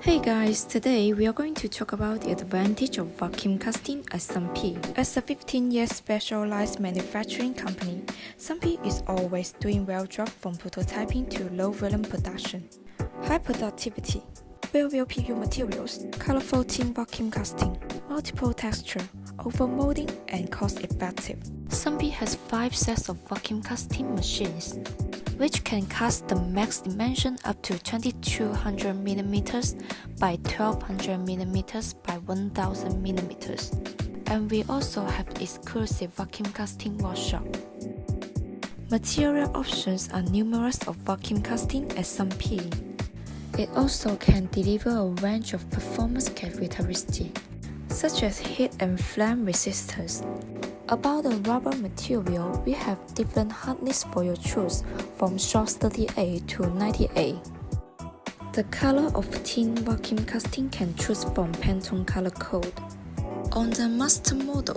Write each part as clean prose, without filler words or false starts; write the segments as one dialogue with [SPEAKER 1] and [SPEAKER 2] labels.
[SPEAKER 1] Hey guys, today we are going to talk about the advantage of vacuum casting at SuNPe. As a 15-year specialized manufacturing company, SuNPe is always doing well job from prototyping to low-volume production. High productivity, well PU materials, colorful tin vacuum casting, multiple texture, overmolding, and cost-effective. SuNPe has 5 sets of vacuum casting machines, which can cast the max dimension up to 2200 mm by 1200 mm by 1000 mm. And we also have exclusive vacuum casting workshop. Material options are numerous of vacuum casting at SuNPe. It also can deliver a range of performance characteristics, such as heat and flame resistance. About the rubber material, we have different hardness for your choice, from short 38 to 98. The color of tin vacuum casting can choose from Pantone color code. On the master model,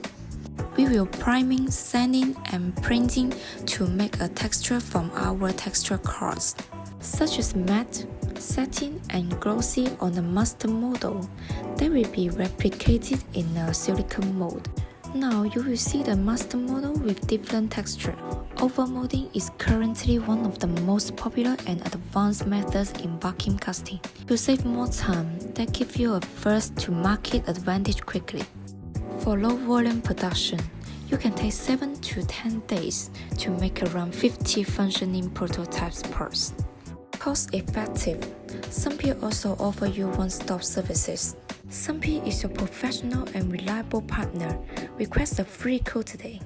[SPEAKER 1] we will priming, sanding, and printing to make a texture from our texture cards, such as matte, satin, and glossy. On the master model, they will be replicated in a silicone mold. Now you will see the master model with different texture. Overmolding is currently one of the most popular and advanced methods in vacuum casting. To save more time, that gives you a first-to-market advantage quickly. For low-volume production, you can take 7 to 10 days to make around 50 functioning prototypes parts. Cost-effective, SuNPe also offers you one-stop services. SuNPe is your professional and reliable partner. Request a free quote today.